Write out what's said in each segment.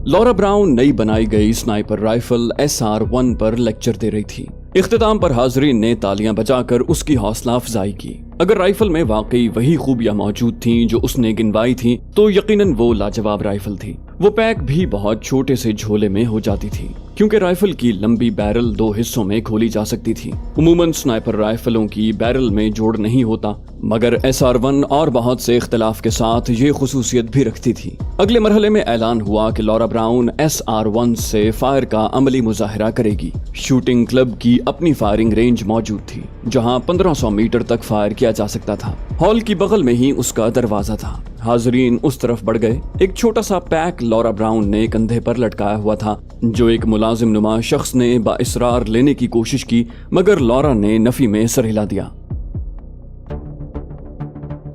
Laura brown नई बनाई गई स्नाइपर राइफल SR-1 पर लेक्चर दे रही थी। इख्तिताम पर हाज़रीन ने तालियां बजाकर उसकी हौसला अफजाई की। अगर राइफल में वाकई वही खूबियां मौजूद थीं जो उसने गिनवाई थी तो यकीनन वो लाजवाब राइफल थी। वो पैक भी बहुत छोटे से झोले में हो जाती थी क्योंकि राइफल की लंबी बैरल 2 हिस्सों में खोली जा सकती थी। उमूमन स्नाइपर राइफलों की बैरल में जोड़ नहीं होता, मगर SR-1 और बहुत से इख्तिलाफ के साथ ये खुसूसियत भी रखती थी। अगले मरहले में ऐलान हुआ कि लॉरा ब्राउन SR-1 से फायर का अमली मुजाहिरा करेगी। शूटिंग क्लब की अपनी फायरिंग रेंज मौजूद थी जहां 1500 मीटर तक फायर किया जा सकता था। हॉल की बगल में ही उसका दरवाजा था। हाजरीन उस तरफ बढ़ गए। एक छोटा सा पैक लॉरा ब्राउन ने कंधे पर लटकाया हुआ था जो एक मुलाजिम नुमा शख्स ने बाइसरार लेने की कोशिश की, मगर लॉरा ने नफी में सर हिला दिया।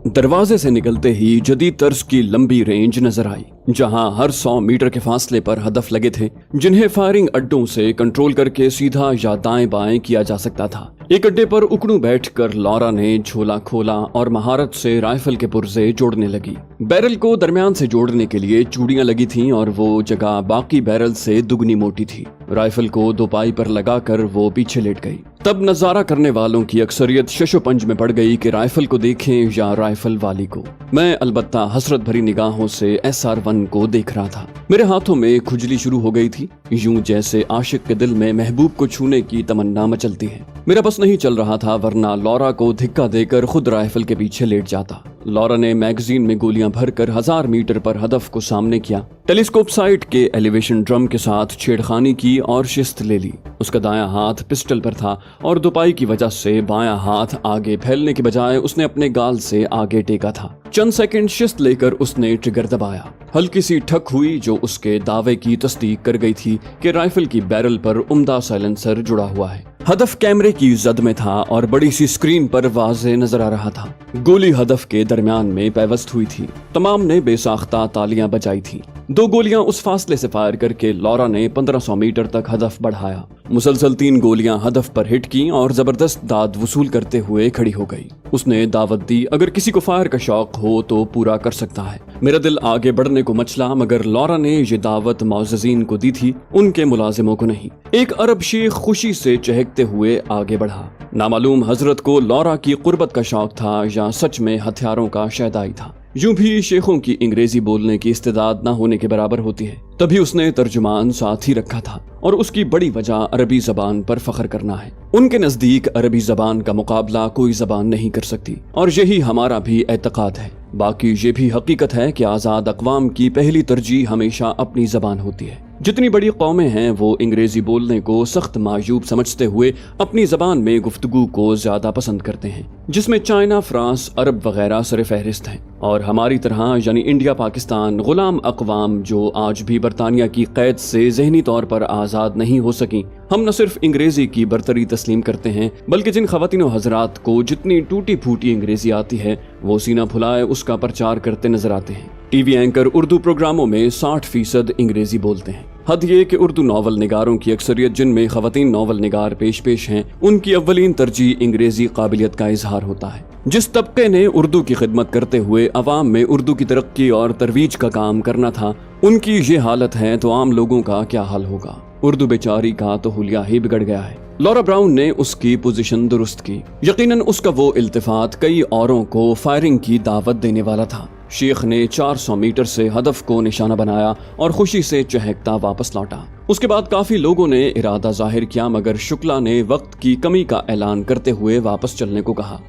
दरवाजे से निकलते ही जदीद तर्ज की लंबी रेंज नजर आई जहां हर 100 मीटर के फासले पर हदफ लगे थे जिन्हें फायरिंग अड्डों से कंट्रोल करके सीधा या दाएं बाएं किया जा सकता था। एक अड्डे पर उकड़ू बैठकर लॉरा ने झोला खोला और महारत से राइफल के पुर्जे जोड़ने लगी। बैरल को दरमियान से जोड़ने के लिए चूड़ियां लगी थीं और वो जगह बाकी बैरल से दुगनी मोटी थी। राइफल को दोपाई पर लगाकर वो पीछे लेट गई। तब नजारा करने वालों की अक्सरियत शशोपंज में पड़ गई कि राइफल को देखें या राइफल वाली को। मैं अलबत्ता हसरत भरी निगाहों से SR-1 को देख रहा था। मेरे हाथों में खुजली शुरू हो गई थी, यूं जैसे आशिक के दिल में महबूब को छूने की तमन्ना मचलती है। मेरा बस नहीं चल रहा था, वरना लॉरा को धिक्का देकर खुद राइफल के पीछे लेट जाता। लॉरा ने मैगजीन में गोलियां भरकर 1000 मीटर पर हदफ को सामने किया। टेलीस्कोप साइट के एलिवेशन ड्रम के साथ छेड़खानी की और शिस्त ले ली। उसका दायां हाथ पिस्टल पर था और दुपाई की वजह से बायां हाथ आगे फैलने के बजाय उसने अपने गाल से आगे टेका था। चंद सेकंड शिस्त लेकर उसने ट्रिगर दबाया। हल्की सी ठक हुई जो उसके दावे की तस्दीक कर गई थी कि राइफल की बैरल पर उम्दा साइलेंसर जुड़ा हुआ है। हदफ कैमरे की जद में था और बड़ी सी स्क्रीन पर वाज़े नजर आ रहा था। गोली हदफ के दरमियान में पैवस्त हुई थी। तमाम ने बेसाख्ता तालियां बजाई थी। 2 गोलियां उस फासले से फायर करके लॉरा ने 1500 मीटर तक हदफ बढ़ाया। मुसलसल 3 गोलियां हदफ पर हिट की और जबरदस्त दाद वसूल करते हुए खड़ी हो गई। उसने दावत दी, अगर किसी को फायर का शौक हो तो पूरा कर सकता है। मेरा दिल आगे बढ़ने को मचला, मगर लॉरा ने ये दावत मौज़ज़ीन को दी थी, उनके मुलाजिमों को नहीं। एक अरब शेख खुशी से चहकते हुए आगे बढ़ा। नामालूम हजरत को लॉरा की कुर्बत का शौक था या सच में हथियारों का शैदाई था। यूं भी शेखों की अंग्रेजी बोलने की इस्तेदाद न होने के बराबर होती है। तभी उसने तर्जुमान साथ ही रखा था और उसकी बड़ी वजह अरबी जबान पर फख्र करना है। उनके नजदीक अरबी जबान का मुकाबला कोई जबान नहीं कर सकती और यही हमारा भी एतकाद है। बाकी ये भी हकीकत है कि आज़ाद अक़वाम की पहली तरजीह हमेशा अपनी जबान होती है। जितनी बड़ी कौमें हैं वो अंग्रेजी बोलने को सख्त मायूब समझते हुए अपनी जबान में गुफ्तगू को ज्यादा पसंद करते हैं, जिसमें चाइना, फ्रांस, अरब वगैरह सर फहरिस्त हैं। और हमारी तरह यानी इंडिया, पाकिस्तान गुलाम अक़वाम जो आज भी बरतानिया की कैद से ज़हनी तौर पर आज़ाद नहीं हो सकी, हम न सिर्फ अंग्रेजी की बरतरी तस्लीम करते हैं बल्कि जिन ख़वातीन हजरात को जितनी टूटी फूटी अंग्रेजी आती है वो सीना फुलाए उसका प्रचार करते नजर आते हैं। टीवी एंकर उर्दू प्रोग्रामों में 60% अंग्रेजी बोलते हैं। हद ये कि उर्दू नावल निगारों की अक्सरियत जिनमें ख़वातीन नावल निगार पेश हैं, उनकी अव्वलीन तरजीह अंग्रेजी काबिलियत का इजहार होता है। जिस तबके ने उर्दू की खिदमत करते हुए अवाम में उर्दू की तरक्की और तरवीज का काम करना था, उनकी ये हालत है तो आम लोगों का क्या हाल होगा। उर्दू बेचारी का तो हुलिया ही बिगड़ गया है। लॉरा ब्राउन ने उसकी पोजीशन दुरुस्त की। यकीनन उसका वो इल्तिफात कई औरों को फायरिंग की दावत देने वाला था। शेख ने 400 मीटर से हदफ को निशाना बनाया और खुशी से चहकता वापस लौटा। उसके बाद काफी लोगों ने इरादा जाहिर किया, मगर शुक्ला ने वक्त की कमी का ऐलान करते हुए वापस चलने को कहा।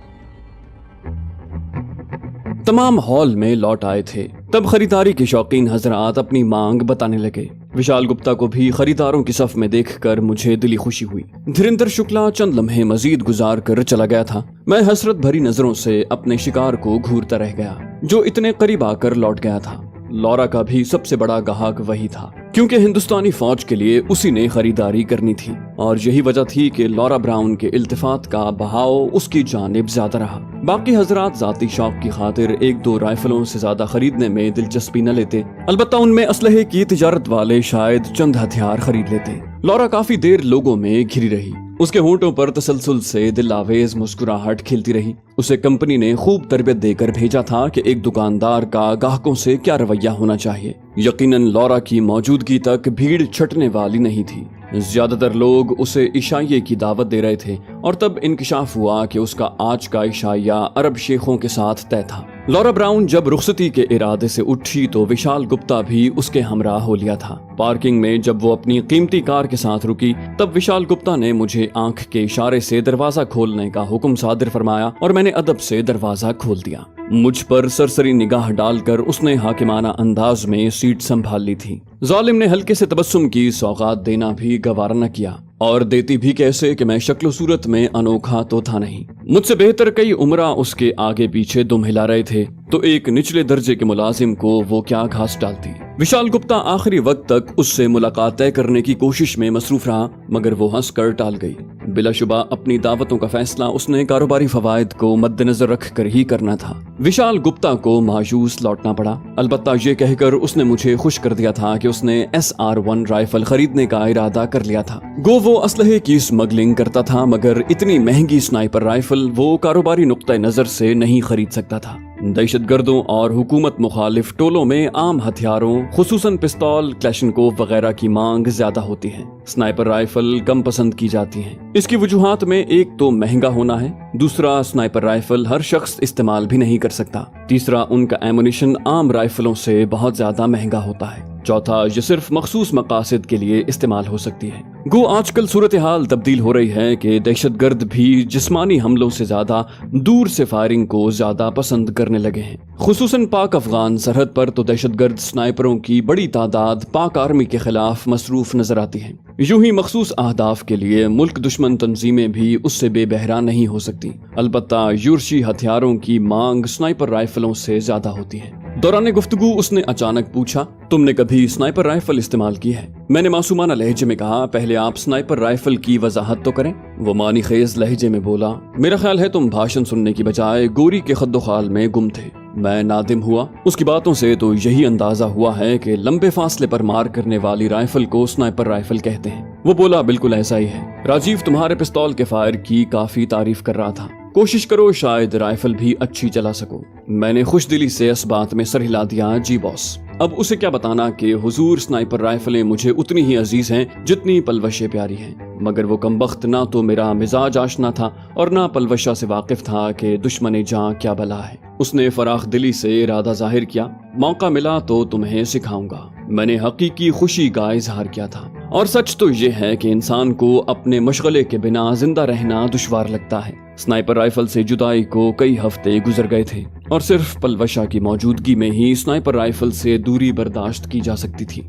तमाम हॉल में लौट आए थे। तब खरीदारी के शौकीन हजरात अपनी मांग बताने लगे। विशाल गुप्ता को भी खरीदारों की सफ में देखकर मुझे दिली खुशी हुई। धीरेन्द्र शुक्ला चंद लम्हे मजीद गुजार कर चला गया था। मैं हसरत भरी नजरों से अपने शिकार को घूरता रह गया जो इतने करीब आकर लौट गया था। लॉरा का भी सबसे बड़ा गाहक वही था, क्योंकि हिंदुस्तानी फौज के लिए उसी ने खरीदारी करनी थी और यही वजह थी कि लॉरा ब्राउन के इल्तिफात का बहाव उसकी जानिब ज्यादा रहा। बाकी हजरात जाती शौक की खातिर 1-2 राइफलों से ज्यादा खरीदने में दिलचस्पी न लेते, अलबत्ता उनमें असलहे की तिजारत वाले शायद चंद हथियार खरीद लेते। लॉरा काफी देर लोगों में घिरी रही। اس کے ہونٹوں پر تسلسل سے دل آویز مسکراہٹ کھلتی رہی۔ اسے کمپنی نے خوب تربیت دے کر بھیجا تھا کہ ایک دکاندار کا گاہکوں سے کیا رویہ ہونا چاہیے۔ یقیناً لورا کی موجودگی تک بھیڑ چھٹنے والی نہیں تھی۔ زیادہ تر لوگ اسے عشائیے کی دعوت دے رہے تھے اور تب انکشاف ہوا کہ اس کا آج کا عشائیہ عرب شیخوں کے ساتھ طے تھا۔ لورا براؤن جب رخصتی کے ارادے سے اٹھی تو وشال گپتا بھی اس کے ہمراہ ہو لیا تھا۔ پارکنگ میں جب وہ اپنی قیمتی کار کے ساتھ رکی تب وشال گپتا نے مجھے آنکھ کے اشارے سے دروازہ کھولنے کا حکم صادر فرمایا اور میں نے ادب سے دروازہ کھول دیا۔ مجھ پر سرسری نگاہ ڈال کر اس نے حاکمانہ انداز میں سیٹ سنبھال لی تھی۔ ظالم نے ہلکے سے تبسم کی سوغات دینا بھی گوارا نہ کیا، اور دیتی بھی کیسے کہ میں شکل و صورت میں انوکھا تو تھا نہیں۔ مجھ سے بہتر کئی عمرہ اس کے آگے پیچھے دم ہلا رہے تھے تو ایک نچلے درجے کے ملازم کو وہ کیا گھاس ڈالتی۔ وشال گپتا آخری وقت تک اس سے ملاقات طے کرنے کی کوشش میں مصروف رہا، مگر وہ ہنس کر ٹال گئی۔ بلا شبہ اپنی دعوتوں کا فیصلہ اس نے کاروباری فوائد کو مد نظر رکھ کر ہی کرنا تھا۔ وشال گپتا کو مایوس لوٹنا پڑا، البتہ یہ کہہ کر اس نے مجھے خوش کر دیا تھا کہ اس نے SR1 رائفل خریدنے کا ارادہ کر لیا تھا۔ گو وہ اسلحے کی اسمگلنگ کرتا تھا، مگر اتنی مہنگی سنائپر رائفل وہ کاروباری نقطہ نظر سے نہیں خرید سکتا تھا۔ دہشت گردوں اور حکومت مخالف ٹولوں میں عام ہتھیاروں خصوصاً پستول، کلیشنکوف وغیرہ کی مانگ زیادہ ہوتی ہے۔ سنائپر رائفل کم پسند کی جاتی ہیں۔ اس کی وجوہات میں ایک تو مہنگا ہونا ہے، دوسرا سنائپر رائفل ہر شخص استعمال بھی نہیں کر سکتا، تیسرا ان کا ایمونیشن عام رائفلوں سے بہت زیادہ مہنگا ہوتا ہے، چوتھا یہ صرف مخصوص مقاصد کے لیے استعمال ہو سکتی ہے۔ گو آج کل صورتحال تبدیل ہو رہی ہے کہ دہشت گرد بھی جسمانی حملوں سے زیادہ دور سے فائرنگ کو زیادہ پسند کرنے لگے ہیں۔ خصوصاً پاک افغان سرحد پر تو دہشت گرد سنائپروں کی بڑی تعداد پاک آرمی کے خلاف مصروف نظر آتی ہے۔ یوں ہی مخصوص اہداف کے لیے ملک دشمن تنظیمیں بھی اس سے بے بہرا نہیں ہو سکتی، البتہ یورشی ہتھیاروں کی مانگ سنائپر رائفلوں سے زیادہ ہوتی ہے۔ دوران گفتگو اس نے اچانک پوچھا، تم نے کبھی سنائپر رائفل استعمال کی ہے؟ میں نے معصومانہ لہجے میں کہا، پہلے آپ سنائپر رائفل کی وضاحت تو کریں۔ وہ معنی خیز لہجے میں بولا، میرا خیال ہے تم بھاشن سننے کی بجائے گوری کے خد و خال میں گم تھے۔ میں نادم ہوا، اس کی باتوں سے تو یہی اندازہ ہوا ہے کہ لمبے فاصلے پر مار کرنے والی رائفل کو سنائپر رائفل کہتے ہیں۔ وہ بولا، بالکل ایسا ہی ہے، راجیو تمہارے پستول کے فائر کی کافی تعریف کر رہا تھا، کوشش کرو شاید رائفل بھی اچھی چلا سکو۔ میں نے خوش دلی سے اس بات میں سر ہلا دیا، جی باس۔ اب اسے کیا بتانا کہ حضور سنائپر رائفلیں مجھے اتنی ہی عزیز ہیں جتنی پلوشیں پیاری ہیں، مگر وہ کمبخت نہ تو میرا مزاج آشنا تھا اور نہ پلوشہ سے واقف تھا کہ دشمن جاں کیا بلا ہے۔ اس نے فراخ دلی سے ارادہ ظاہر کیا، موقع ملا تو تمہیں سکھاؤں گا۔ میں نے حقیقی خوشی کا اظہار کیا تھا، اور سچ تو یہ ہے کہ انسان کو اپنے مشغلے کے بنا زندہ رہنا دشوار لگتا ہے۔ سنائپر رائفل سے جدائی کو کئی ہفتے گزر گئے تھے اور صرف پلوشہ کی موجودگی میں ہی سنائپر رائفل سے دوری برداشت کی جا سکتی تھی۔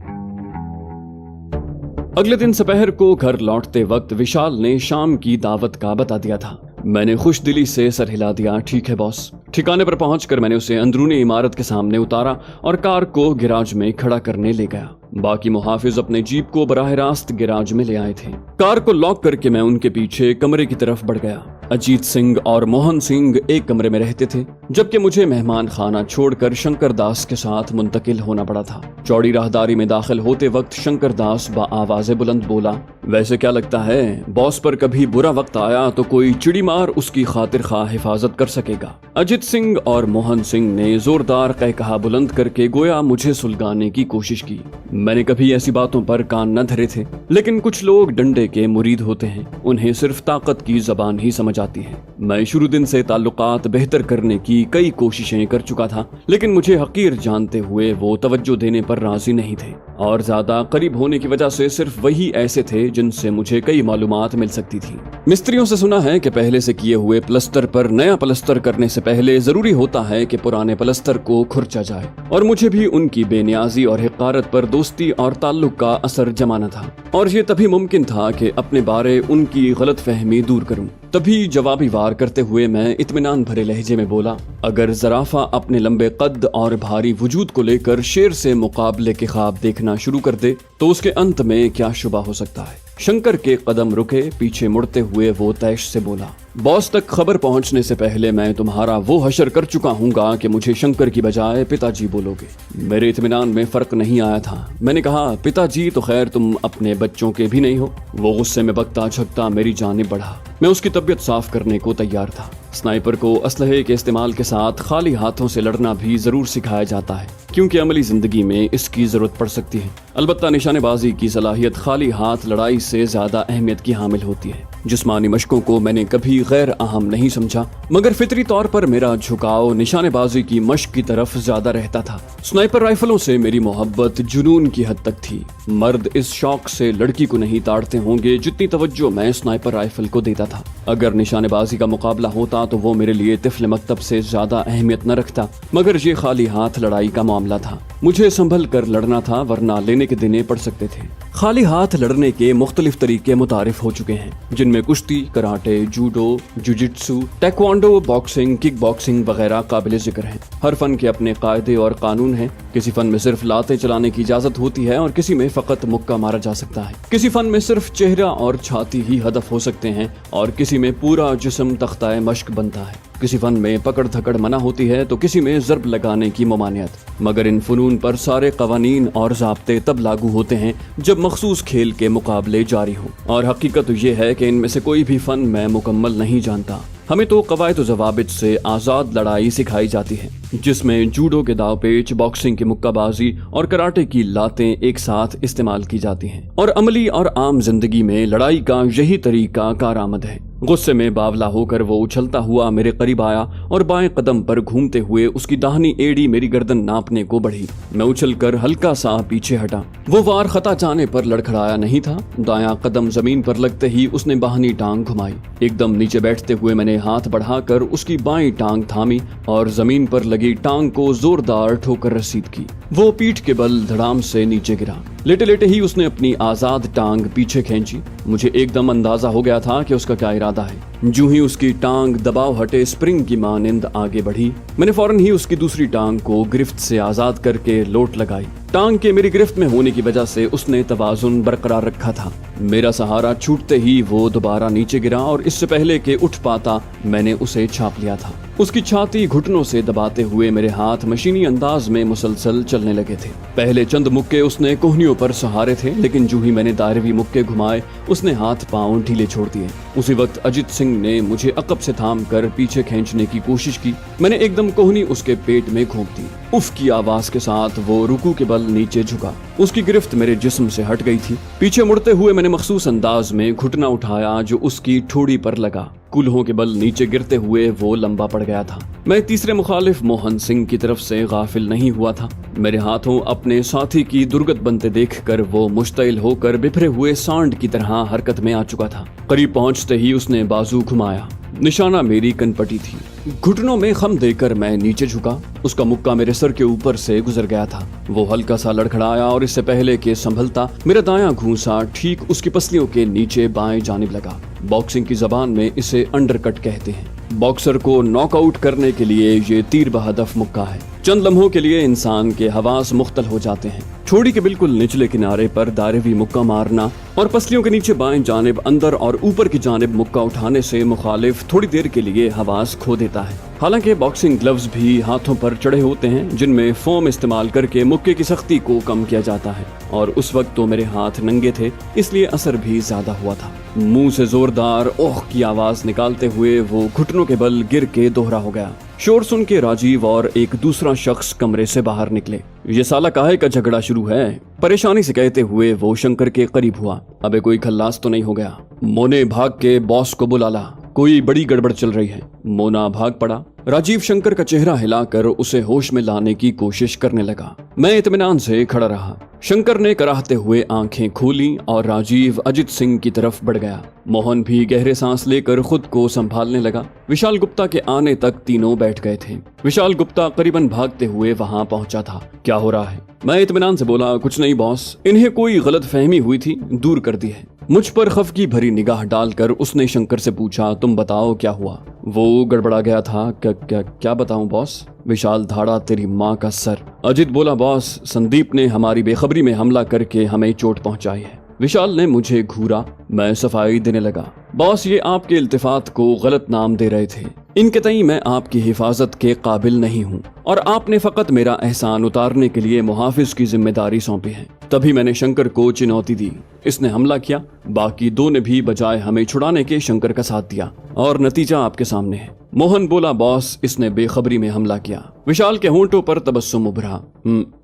اگلے دن سپہر کو گھر لوٹتے وقت وشال نے شام کی دعوت کا بتا دیا تھا۔ میں نے خوش دلی سے سر ہلا دیا، ٹھیک ہے باس۔ ٹھکانے پر پہنچ کر میں نے اسے اندرونی عمارت کے سامنے اتارا اور کار کو گیراج میں کھڑا کرنے لے گیا۔ باقی محافظ اپنے جیپ کو براہ راست گیراج میں لے آئے تھے۔ کار کو لاک کر کے میں ان کے پیچھے کمرے کی طرف بڑھ گیا۔ اجیت سنگھ اور موہن سنگھ ایک کمرے میں رہتے تھے، جبکہ مجھے مہمان خانہ چھوڑ کر شنکر داس کے ساتھ منتقل ہونا پڑا تھا۔ چوڑی راہداری میں داخل ہوتے وقت شنکر داس بآواز بلند بولا، ویسے کیا لگتا ہے باس پر کبھی برا وقت آیا تو کوئی چڑی مار اس کی خاطر خواہ حفاظت کر سکے گا؟ اجیت سنگھ اور موہن سنگھ نے زوردار قہقہا بلند کر کے گویا مجھے سلگانے کی کوشش کی۔ میں نے کبھی ایسی باتوں پر کان نہ دھرے تھے، لیکن کچھ لوگ ڈنڈے کے مرید ہوتے ہیں، انہیں صرف طاقت کی زبان ہی سمجھ آتی ہے۔ میں شروع دن سے تعلقات بہتر کرنے کی کئی کوششیں کر چکا تھا، لیکن مجھے حقیر جانتے ہوئے وہ توجہ دینے پر راضی نہیں تھے، اور زیادہ قریب ہونے کی وجہ سے صرف وہی ایسے تھے جن سے مجھے کئی معلومات مل سکتی تھی۔ مستریوں سے سنا ہے کہ پہلے سے کیے ہوئے پلسٹر پر نیا پلسٹر کرنے سے پہلے ضروری ہوتا ہے کہ پرانے پلسٹر کو کھرچا جائے، اور مجھے بھی ان کی بے نیازی اور حقارت پر دوستی اور تعلق کا اثر جمانا تھا، اور یہ تبھی ممکن تھا کہ اپنے بارے ان کی غلط فہمی دور کروں۔ تبھی جوابی وار کرتے ہوئے میں اطمینان بھرے لہجے میں بولا، اگر زرافہ اپنے لمبے قد اور بھاری وجود کو لے کر شیر سے مقابلے کے خواب دیکھنا شروع کر دے تو اس کے انت میں کیا شبہ ہو سکتا ہے؟ شنکر کے قدم رکے، پیچھے مڑتے ہوئے وہ تیش سے بولا، बॉस तक खबर पहुंचने से पहले मैं तुम्हारा वो हशर कर चुका हूँगा कि मुझे शंकर की बजाय पिताजी बोलोगे। मेरे इत्मीनान में फर्क नहीं आया था। मैंने कहा, पिताजी तो खैर तुम अपने बच्चों के भी नहीं हो। वो गुस्से में बकता झकता मेरी जानिब बढ़ा। मैं उसकी तबीयत साफ करने को तैयार था। स्नाइपर को असलहे के इस्तेमाल के साथ खाली हाथों से लड़ना भी जरूर सिखाया जाता है, क्योंकि अमली जिंदगी में इसकी जरूरत पड़ सकती है। अलबत्ता निशानेबाजी की सलाहियत खाली हाथ लड़ाई से ज्यादा अहमियत की हामिल होती है। जिस्मानी मशकों को मैंने कभी गैर अहम नहीं समझा, मगर फितरी तौर पर मेरा झुकाव निशानेबाजी की मश्क की तरफ ज्यादा रहता था। स्नाइपर राइफलों से मेरी मोहब्बत जुनून की हद तक थी। मर्द इस शौक से लड़की को नहीं ताड़ते होंगे जितनी तवज्जो मैं स्नाइपर राइफल को देता था। अगर निशानेबाजी का मुकाबला होता तो वो मेरे लिए तिफल मकतब से ज्यादा अहमियत न रखता, मगर ये खाली हाथ लड़ाई का मामला था। मुझे संभल कर लड़ना था, वरना लेने के दिने पड़ सकते थे। खाली हाथ लड़ने के मुख्तलिफ तरीके मुतारिफ हो चुके हैं, जिनमें कुश्ती, karate, judo, jujitsu, taekwondo, boxing, kick boxing वगैरह काबिल जिक्र हैं। हर फन के अपने कायदे और कानून हैं। किसी फन में सिर्फ लातें चलाने की इजाजत होती है और किसी में फकत मुक्का मारा जा सकता है। किसी फन में सिर्फ चेहरा और छाती ही हदफ हो सकते हैं और किसी में पूरा जिस्म तख्ताए मश्क बनता है। किसी फन में पकड़ धकड़ मना होती है तो किसी में ज़र्ब लगाने की ममानियत। मगर इन फनून पर सारे कवानीन और ज़ाब्ते तब लागू होते हैं जब मखसूस खेल के मुकाबले जारी हों। और हकीकत ये है कि इनमें से कोई भी फन मैं मुकम्मल नहीं जानता। हमें तो कवायद व ज़वाबित से आज़ाद लड़ाई सिखाई जाती है, जिसमें जूडो के दावपेच, बॉक्सिंग की मुक्काबाजी और कराटे की लातें एक साथ इस्तेमाल की जाती हैं। और अमली और आम जिंदगी में लड़ाई का यही तरीका कारआमद है। गुस्से में बावला होकर वो उछलता हुआ मेरे करीब आया और बाएं कदम पर घूमते हुए उसकी दाहिनी एड़ी मेरी गर्दन नापने को बढ़ी। मैं उछलकर हल्का सा पीछे हटा। वो वार खता जाने पर लड़खड़ाया नहीं था। दायां कदम जमीन पर लगते ही उसने बाहनी टांग घुमाई। एकदम नीचे बैठते हुए मैंने हाथ बढ़ाकर उसकी बाईं टांग थामी और जमीन पर लगी टांग को जोरदार ठोकर रसीद की। वो पीठ के बल धड़ाम से नीचे गिरा। लेटे लेटे ही उसने अपनी आजाद टांग पीछे खींची। मुझे एकदम अंदाजा हो गया था कि उसका क्या इरादा है। जूं ही उसकी टांग दबाव हटे स्प्रिंग की मानिंद आगे बढ़ी, मैंने फौरन ही उसकी दूसरी टांग को गिरफ्त से आजाद करके लोट लगाई। टांग के मेरी गिरफ्त में होने की वजह से उसने तवाजुन बरकरार रखा था। मेरा सहारा छूटते ही वो दोबारा नीचे गिरा और इससे पहले कि उठ पाता मैंने उसे छाप लिया था। उसकी छाती घुटनों से दबाते हुए मेरे हाथ मशीनी अंदाज में मुसलसल चलने लगे थे। पहले चंद मुक्के उसने कोहनियों पर सहारे थे, लेकिन जो ही मैंने दायरवी मुक्के घुमाए उसने हाथ पांव ढीले छोड़ दिए। उसी वक्त अजित सिंह ने मुझे अकब से थाम कर पीछे खींचने की कोशिश की। मैंने एकदम कोहनी उसके पेट में घोंप दी। उफ की आवाज के साथ वो रुकू के बल नीचे झुका। उसकी गिरफ्त मेरे जिस्म से हट गई थी। पीछे मुड़ते हुए मैंने मखसूस अंदाज में घुटना उठाया जो उसकी ठोड़ी पर लगा। कुल्हों के बल नीचे गिरते हुए वो लंबा पड़ गया था। मैं तीसरे मुखालिफ मोहन सिंह की तरफ से गाफिल नहीं हुआ था। मेरे हाथों अपने साथी की दुर्गत बनते देखकर वो मुश्तइल होकर बिखरे हुए सांड की तरह हरकत में आ चुका था। करीब पहुंचते ही उसने बाजू घुमाया। निशाना मेरी कनपटी थी। घुटनों में खम देकर मैं नीचे झुका। उसका मुक्का मेरे सर के ऊपर से गुजर गया था। वो हल्का सा लड़खड़ाया और इससे पहले कि संभलता मेरा दायां घूंसा ठीक उसकी पसलियों के नीचे बाएं जानिब लगा। बॉक्सिंग की जबान में इसे अंडरकट कहते हैं। बॉक्सर को नॉकआउट करने के लिए ये तीर बहदफ मुक्का है। चंद लम्हों के लिए इंसान के हवास मुख्तल हो जाते हैं। ठोड़ी के बिल्कुल निचले किनारे पर दायरवी मुक्का मारना और पसलियों के नीचे बाएं जानिब अंदर और ऊपर की जानिब मुक्का उठाने से मुखालिफ थोड़ी देर के लिए हवास खो देता है। हालांकि बॉक्सिंग ग्लव्स भी हाथों पर चढ़े होते हैं, जिनमें फोम इस्तेमाल करके मुक्के की सख्ती को कम किया जाता है। और उस वक्त तो मेरे हाथ नंगे थे, इसलिए असर भी ज्यादा हुआ था। मुंह से जोरदार ओह की आवाज निकालते हुए वो घुटनों के बल गिर के दोहरा हो गया। शोर सुन के राजीव और एक दूसरा शख्स कमरे से बाहर निकले। ये साला काहे का झगड़ा शुरू है? परेशानी से कहते हुए वो शंकर के करीब हुआ। अबे कोई खल्लास तो नहीं हो गया? मोने भाग के बॉस को बुला ला, कोई बड़ी गड़बड़ चल रही है। मोना भाग पड़ा। राजीव शंकर का चेहरा हिलाकर उसे होश में लाने की कोशिश करने लगा। मैं इत्मीनान से खड़ा रहा। शंकर ने कराहते हुए आंखें खोली और राजीव अजित सिंह की तरफ बढ़ गया। मोहन भी गहरे सांस लेकर खुद को संभालने लगा। विशाल गुप्ता के आने तक तीनों बैठ गए थे। विशाल गुप्ता करीबन भागते हुए वहां पहुंचा था। क्या हो रहा है? मैं इत्मीनान से बोला, कुछ नहीं बॉस, इन्हें कोई गलत फहमी हुई थी, दूर कर दी है। मुझ पर खफगी भरी निगाह डालकर उसने शंकर से पूछा, तुम बताओ क्या हुआ? वो गड़बड़ा गया था। क्या बताऊं बॉस? विशाल धाड़ा, तेरी माँ का सर। अजित बोला, बॉस संदीप ने हमारी बेखबरी में हमला करके हमें चोट पहुंचाई है। विशाल ने मुझे घूरा। मैं सफाई देने लगा। बॉस, ये आपके इल्तिफात को गलत नाम दे रहे थे। इनके तई मैं आपकी हिफाजत के काबिल नहीं हूँ और आपने फकत मेरा एहसान उतारने के लिए मुहाफिज की जिम्मेदारी सौंपी है। तभी मैंने शंकर को चुनौती दी। इसने हमला किया। बाकी दो ने भी बजाय हमें छुड़ाने के शंकर का साथ दिया और नतीजा आपके सामने है। मोहन बोला, बॉस, इसने बेखबरी में हमला किया। विशाल के होंठों पर तबस्सुम उभरा।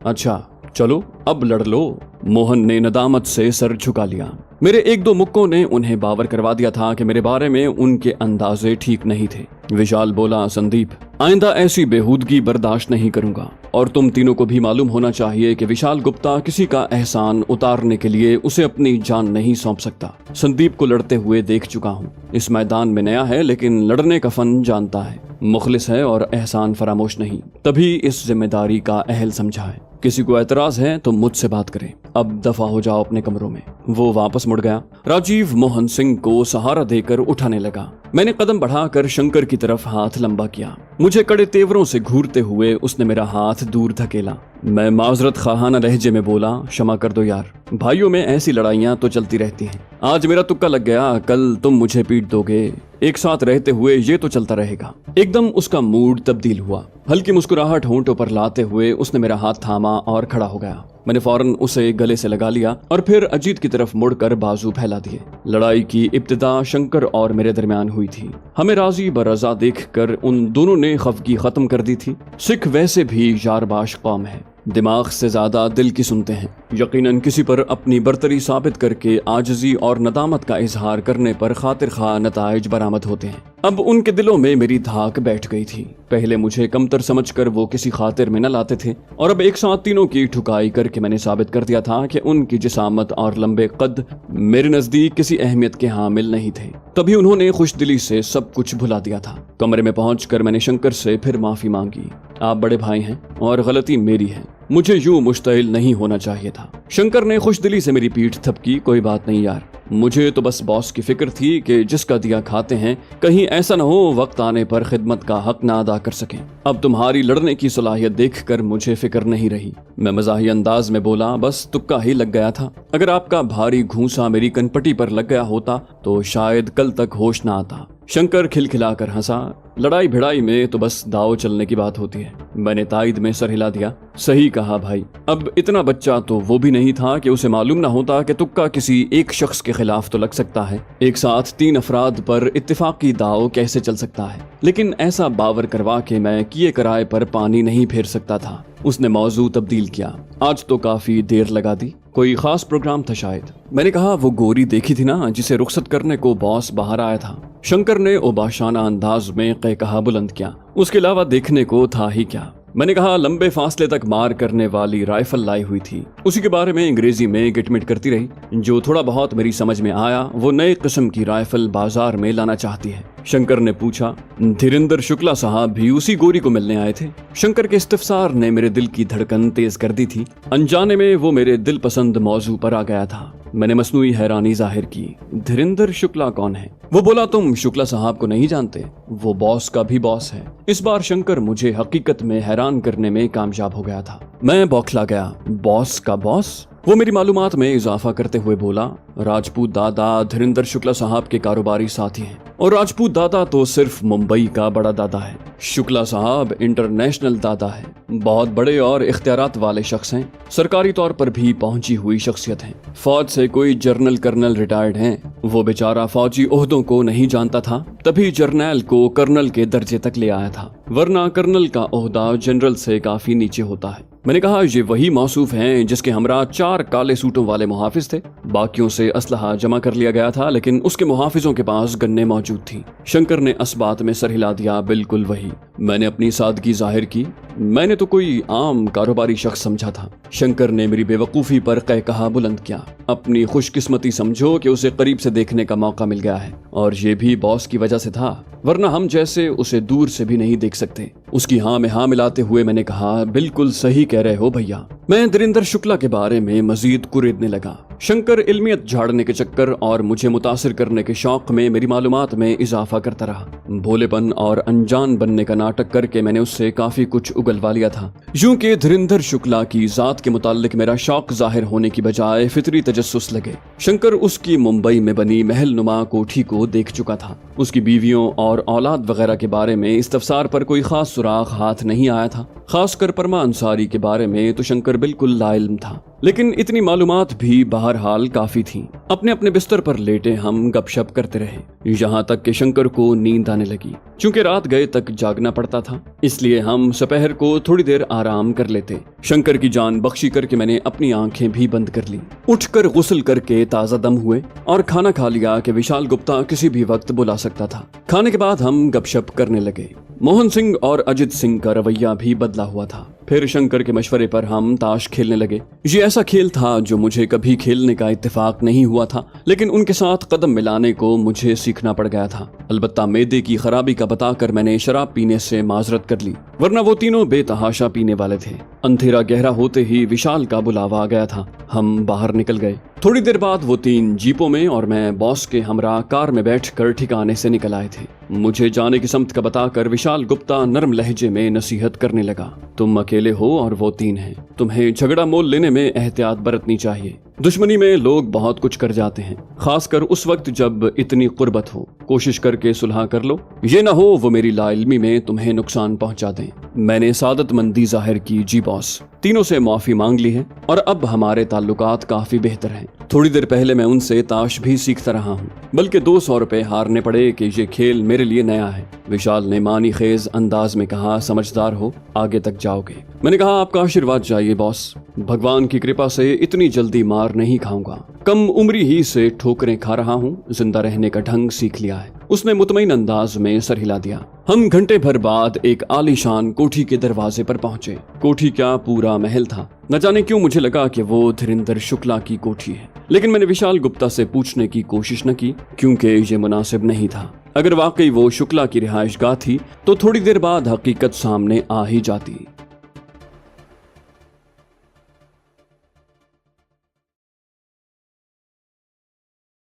अच्छा, चलो अब लड़ लो। मोहन ने नदामत से सर झुका लिया। मेरे एक दो मुक्कों ने उन्हें बावर करवा दिया था कि मेरे बारे में उनके अंदाजे ठीक नहीं थे। विशाल बोला, संदीप, आइंदा ऐसी बेहूदगी बर्दाश्त नहीं करूंगा और तुम तीनों को भी मालूम होना चाहिए कि विशाल गुप्ता किसी का एहसान उतारने के लिए उसे अपनी जान नहीं सौंप सकता। संदीप को लड़ते हुए देख चुका हूँ। इस मैदान में नया है लेकिन लड़ने का फन जानता है, मुखलिस है और एहसान फरामोश नहीं। तभी इस जिम्मेदारी का अहल समझा है। किसी को एतराज है तो मुझसे बात करें। अब दफा हो जाओ अपने कमरों में। वो वापस मुड़ गया। राजीव मोहन सिंह को सहारा देकर उठाने लगा। मैंने कदम बढ़ाकर शंकर की तरफ हाथ लंबा किया। मुझे कड़े तेवरों से घूरते हुए उसने मेरा हाथ दूर धकेला। मैं माजरत खाहाना लहजे में बोला, क्षमा कर दो यार, भाइयों में ऐसी लड़ाइयां तो चलती रहती हैं। आज मेरा तुक्का लग गया, कल तुम मुझे पीट दोगे। एक साथ रहते हुए ये तो चलता रहेगा। एकदम उसका मूड तब्दील हुआ। हल्की मुस्कुराहट होंठों पर लाते हुए उसने मेरा हाथ थामा और खड़ा हो गया। मैंने फौरन उसे गले से लगा लिया और फिर अजीत की तरफ मुड़कर बाजू फैला दिए। लड़ाई की इब्तिदा शंकर और मेरे दरमियान हुई थी। हमें राजी बरजा देखकर उन दोनों ने खफगी खत्म कर दी थी। सिख वैसे भी यारबाश कौम है, दिमाग से ज्यादा दिल की सुनते हैं। यकीनन किसी पर अपनी बर्तरी साबित करके आजिजी और नदामत का इजहार करने पर खातिर खा नताइज बरामद होते हैं। अब उनके दिलों में मेरी धाक बैठ गई थी। पहले मुझे कमतर समझकर वो किसी खातिर में न लाते थे और अब एक साथ तीनों की ठुकाई करके मैंने साबित कर दिया था कि उनकी जिसामत और लंबे कद मेरे नजदीक किसी अहमियत के हामिल नहीं थे। तभी उन्होंने खुशदिली से सब कुछ भुला दिया था। कमरे में पहुंचकर मैंने शंकर से फिर माफी मांगी। आप बड़े भाई हैं और गलती मेरी है, मुझे यूं मुश्तइल नहीं होना चाहिए था। शंकर ने खुशदिली से मेरी पीठ थपकी। कोई बात नहीं यार, मुझे तो बस बॉस की फिक्र थी कि जिसका दिया खाते हैं, कहीं ऐसा न हो वक्त आने पर खिदमत का हक ना अदा कर सकें। अब तुम्हारी लड़ने की सलाहियत देखकर मुझे फिक्र नहीं रही। मैं मजाही अंदाज में बोला, बस तुक्का ही लग गया था। अगर आपका भारी घूंसा मेरी कनपटी पर लग गया होता तो शायद कल तक होश ना आता। शंकर खिलखिलाकर हंसा। लड़ाई भिड़ाई में तो बस दाव चलने की बात होती है। मैंने तायद में सर हिला दिया। सही कहा भाई। अब इतना बच्चा तो वो भी नहीं था कि उसे मालूम ना होता कि तुक्का किसी एक शख्स के खिलाफ तो लग सकता है। एक साथ 3 अफराद पर इत्तेफाकी दाव कैसे चल सकता है। लेकिन ऐसा बावर करवा के मैं किए कराए पर पानी नहीं फेर सकता था। उसने मौजू तब्दील किया। आज तो काफी देर लगा दी, कोई खास प्रोग्राम था शायद। मैंने कहा, वो गोरी देखी थी ना जिसे रुखसत करने को बॉस बाहर आया था। शंकर ने उबाशाना अंदाज में कहा बुलंद किया। उसके अलावा देखने को था ही क्या। मैंने कहा, लंबे फासले तक मार करने वाली राइफल लाई हुई थी। उसी के बारे में अंग्रेजी में गिटमिट करती रही। जो थोड़ा बहुत मेरी समझ में आया, वो नए किस्म की राइफल बाजार में लाना चाहती है। शंकर ने पूछा, धीरेंद्र शुक्ला साहब भी उसी गोरी को मिलने आए थे? शंकर के इस्तिफसार ने मेरे दिल की धड़कन तेज कर दी थी। अनजाने में वो मेरे दिल पसंद मौजू पर आ गया था। मैंने मसनूई हैरानी जाहिर की। धीरेंद्र शुक्ला कौन है? वो बोला, तुम शुक्ला साहब को नहीं जानते? वो बॉस का भी बॉस है। इस बार शंकर मुझे हकीकत में हैरान करने में कामयाब हो गया था। मैं बौखला गया। बॉस का बॉस? वो मेरी मालूमात में इजाफा करते हुए बोला, राजपूत दादा धीरेंद्र शुक्ला साहब के कारोबारी साथी हैं और राजपूत दादा तो सिर्फ मुंबई का बड़ा दादा है। शुक्ला साहब इंटरनेशनल दादा है, बहुत बड़े और इख्तियारात वाले शख्स हैं, सरकारी तौर पर भी पहुंची हुई शख्सियत हैं। फौज से कोई जर्नल कर्नल रिटायर्ड हैं। वो बेचारा फौजी ओहदों को नहीं जानता था, तभी जर्नैल को कर्नल के दर्जे तक ले आया था, वरना कर्नल का ओहदा जनरल से काफी नीचे होता है। मैंने कहा, ये वही मौसूफ हैं जिसके हमरा 4 काले सूटों वाले मुहाफिज थे। बाकियों से असलहा जमा कर लिया गया था, लेकिन उसके मुहाफिजों के पास गन्ने मौजूद थी। शंकर ने असबात में सर हिला दिया। बिल्कुल वही। मैंने अपनी सादगी जाहिर की। मैंने तो कोई आम कारोबारी शख्स समझा था। शंकर ने मेरी बेवकूफी पर कहा बुलंद किया। अपनी खुशकिस्मती समझो कि उसे करीब से देखने का मौका मिल गया है, और ये भी बॉस की वजह से था, वरना हम जैसे उसे दूर से भी नहीं देख सकते। उसकी हाँ में हाँ मिलाते हुए मैंने कहा, बिल्कुल सही कह रहे हो भैया। मैं धीरेंद्र शुक्ला के बारे में मजीद कुरेदने लगा। शंकर इल्मियत झाड़ने के चक्कर और मुझे मुतासिर करने के शौक में मेरी मालूमात में इजाफा करता रहा। भोलेपन और अनजान बनने का नाटक करके मैंने उससे काफी कुछ उगलवा लिया था। यूं कि धीरेंद्र शुक्ला की जात के मुताल्लिक मेरा शौक जाहिर होने की बजाय फितरी तजस्सुस लगे। शंकर उसकी मुंबई में बनी महल नुमा कोठी को देख चुका था। उसकी बीवियों और औलाद वगैरह के बारे में इस्तफसार पर कोई खास सुराग हाथ नहीं आया था। खासकर परमा अंसारी के बारे में तो शंकर बिल्कुल लाइल्म था, लेकिन इतनी मालूमात भी बहरहाल काफी थीं। अपने अपने बिस्तर पर लेटे हम गपशप करते रहे, यहाँ तक कि शंकर को नींद आने लगी। चूंकि रात गए तक जागना पड़ता था, इसलिए हम दोपहर को थोड़ी देर आराम कर लेते। शंकर की जान बख्शी करके मैंने अपनी आंखें भी बंद कर ली। उठकर गुस्ल करके ताज़ा दम हुए और खाना खा लिया कि विशाल गुप्ता किसी भी वक्त बुला सकता था। खाने के बाद हम गपशप करने लगे। मोहन सिंह और अजित सिंह का रवैया भी बदला हुआ था। फिर शंकर के मशवरे पर हम ताश खेलने लगे। ये ऐसा खेल था जो मुझे कभी खेलने का इत्तेफाक नहीं हुआ था, लेकिन उनके साथ कदम मिलाने को मुझे सीखना पड़ गया था। अलबत्ता मैदे की खराबी का बताकर मैंने शराब पीने से माजरत कर ली, वरना वो तीनों बेतहाशा पीने वाले थे। अंधेरा गहरा होते ही विशाल का बुलावा आ गया था। हम बाहर निकल गए। थोड़ी देर बाद वो तीन जीपों में और मैं बॉस के हमरा कार में बैठकर ठिकाने से निकल आए थे। मुझे जाने की समत का बताकर विशाल गुप्ता नरम लहजे में नसीहत करने लगा, तुम अकेले हो और वो तीन हैं। तुम्हें झगड़ा मोल लेने में एहतियात बरतनी चाहिए। दुश्मनी में लोग बहुत कुछ कर जाते हैं, खासकर उस वक्त जब इतनी कुर्बत हो। कोशिश करके सुलह कर लो, ये ना हो वो मेरी लाइल्मी में तुम्हें नुकसान पहुंचा दें। मैंने सादतमंदी जाहिर की, जी बॉस। तीनों से माफी मांग ली है और अब हमारे ताल्लुकात काफी बेहतर हैं। थोड़ी देर पहले मैं उनसे ताश भी सीखता रहा हूँ, बल्कि 200 रुपए हारने पड़े कि ये खेल मेरे लिए नया है। विशाल ने मानी खेज अंदाज में कहा, समझदार हो, आगे तक जाओगे। मैंने कहा, आपका आशीर्वाद चाहिए बॉस। भगवान की कृपा से इतनी जल्दी मार नहीं खाऊंगा। कम उम्री ही से ठोकरें खा रहा हूँ, जिंदा रहने का ढंग सीख लिया है। उसने मुतमईन अंदाज में सर हिला दिया। हम घंटे भर बाद एक आलीशान कोठी के दरवाजे पर पहुंचे। कोठी क्या, पूरा महल था। न जाने क्यों मुझे लगा कि वो धीरेंद्र शुक्ला की कोठी है, लेकिन मैंने विशाल गुप्ता से पूछने की कोशिश न की, क्योंकि ये मुनासिब नहीं था। अगर वाकई वो शुक्ला की रिहाइशगाह थी तो थोड़ी देर बाद हकीकत सामने आ ही जाती।